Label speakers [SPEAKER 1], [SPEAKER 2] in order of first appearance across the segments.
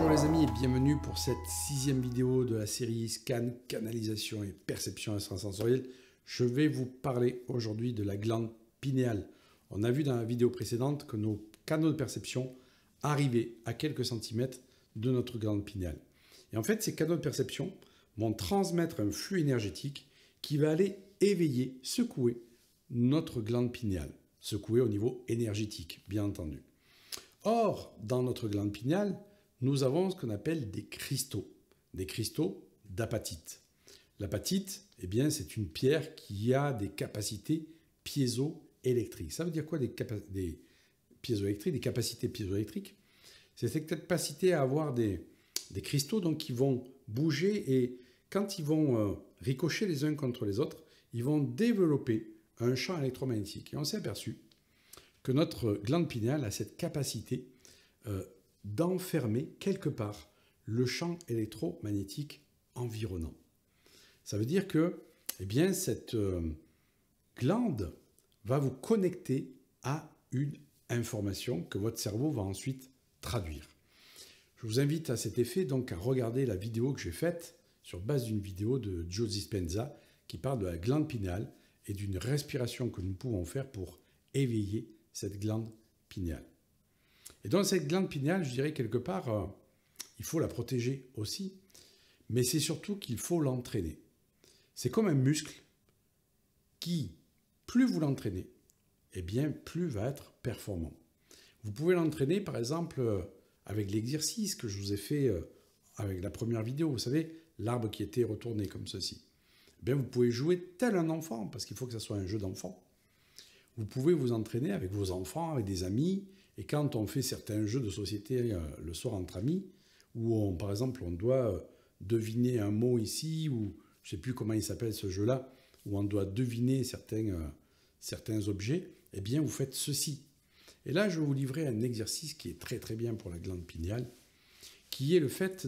[SPEAKER 1] Bonjour les amis et bienvenue pour cette 6e vidéo de la série Scan, Canalisation et Perception extrasensorielle. Je vais vous parler aujourd'hui de la glande pinéale. On a vu dans la vidéo précédente que nos canaux de perception arrivaient à quelques centimètres de notre glande pinéale. Et en fait, ces canaux de perception vont transmettre un flux énergétique qui va aller éveiller, secouer notre glande pinéale. Secouer au niveau énergétique, bien entendu. Or, dans notre glande pinéale, nous avons ce qu'on appelle des cristaux d'apatite. L'apatite, eh bien, c'est une pierre qui a des capacités piézoélectriques. Ça veut dire quoi des piézoélectriques, des capacités piézoélectriques? C'est cette capacité à avoir des cristaux donc, qui vont bouger et quand ils vont ricocher les uns contre les autres, ils vont développer un champ électromagnétique. Et on s'est aperçu que notre glande pinéale a cette capacité d'enfermer quelque part le champ électromagnétique environnant. Ça veut dire que eh bien, cette glande va vous connecter à une information que votre cerveau va ensuite traduire. Je vous invite à cet effet donc à regarder la vidéo que j'ai faite sur base d'une vidéo de Joe Dispenza qui parle de la glande pinéale et d'une respiration que nous pouvons faire pour éveiller cette glande pinéale. Et dans cette glande pinéale, je dirais quelque part, il faut la protéger aussi, mais c'est surtout qu'il faut l'entraîner. C'est comme un muscle qui, plus vous l'entraînez, eh bien, plus va être performant. Vous pouvez l'entraîner, par exemple, avec l'exercice que je vous ai fait avec la première vidéo. Vous savez, l'arbre qui était retourné comme ceci. Eh bien, vous pouvez jouer tel un enfant, parce qu'il faut que ce soit un jeu d'enfant. Vous pouvez vous entraîner avec vos enfants, avec des amis, et quand on fait certains jeux de société le soir entre amis, où par exemple on doit deviner un mot ici, ou je ne sais plus comment il s'appelle ce jeu-là, où on doit deviner certains objets, eh bien vous faites ceci. Et là je vais vous livrer un exercice qui est très très bien pour la glande pinéale, qui est le fait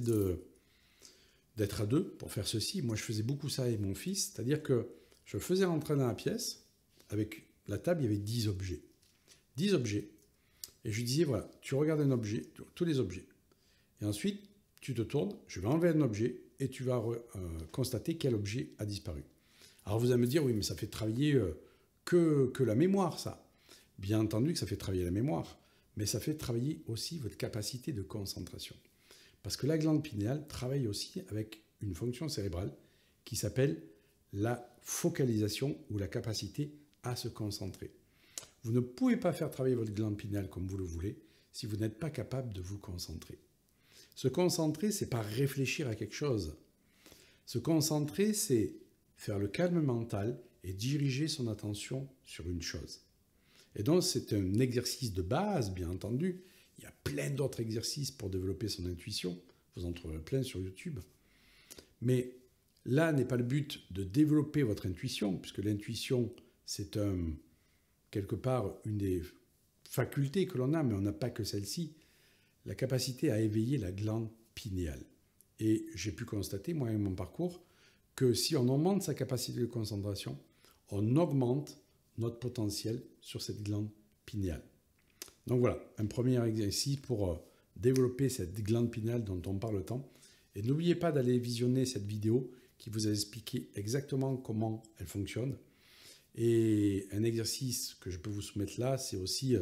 [SPEAKER 1] d'être à deux pour faire ceci. Moi je faisais beaucoup ça avec mon fils, c'est-à-dire que je le faisais rentrer dans la pièce, avec la table il y avait 10 objets. 10 objets. Et je lui disais, voilà, tu regardes un objet, tous les objets. Et ensuite, tu te tournes, je vais enlever un objet et tu vas constater quel objet a disparu. Alors vous allez me dire, oui, mais ça fait travailler que la mémoire, ça. Bien entendu que ça fait travailler la mémoire, mais ça fait travailler aussi votre capacité de concentration. Parce que la glande pinéale travaille aussi avec une fonction cérébrale qui s'appelle la focalisation ou la capacité à se concentrer. Vous ne pouvez pas faire travailler votre glande pinéale comme vous le voulez si vous n'êtes pas capable de vous concentrer. Se concentrer, c'est pas réfléchir à quelque chose. Se concentrer, c'est faire le calme mental et diriger son attention sur une chose. Et donc, c'est un exercice de base, bien entendu. Il y a plein d'autres exercices pour développer son intuition. Vous en trouverez plein sur YouTube. Mais là n'est pas le but de développer votre intuition, puisque l'intuition, c'est quelque part une des facultés que l'on a, mais on n'a pas que celle-ci, la capacité à éveiller la glande pinéale. Et j'ai pu constater, moi, avec mon parcours, que si on augmente sa capacité de concentration, on augmente notre potentiel sur cette glande pinéale. Donc voilà, un premier exercice pour développer cette glande pinéale dont on parle tant. Et n'oubliez pas d'aller visionner cette vidéo qui vous a expliqué exactement comment elle fonctionne. Et un exercice que je peux vous soumettre là, c'est aussi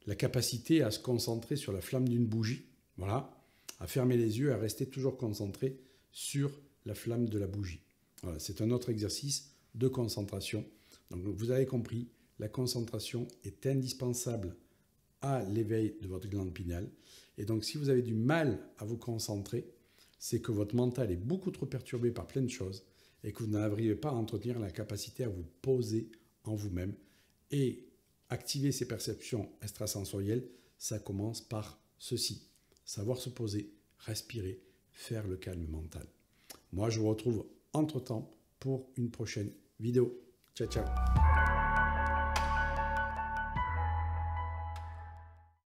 [SPEAKER 1] la capacité à se concentrer sur la flamme d'une bougie. Voilà, à fermer les yeux, à rester toujours concentré sur la flamme de la bougie. Voilà, c'est un autre exercice de concentration. Donc vous avez compris, la concentration est indispensable à l'éveil de votre glande pinéale. Et donc si vous avez du mal à vous concentrer, c'est que votre mental est beaucoup trop perturbé par plein de choses et que vous n'arrivez pas à entretenir la capacité à vous poser en vous-même. Et activer ces perceptions extrasensorielles, ça commence par ceci. Savoir se poser, respirer, faire le calme mental. Moi, je vous retrouve entre-temps pour une prochaine vidéo. Ciao, ciao.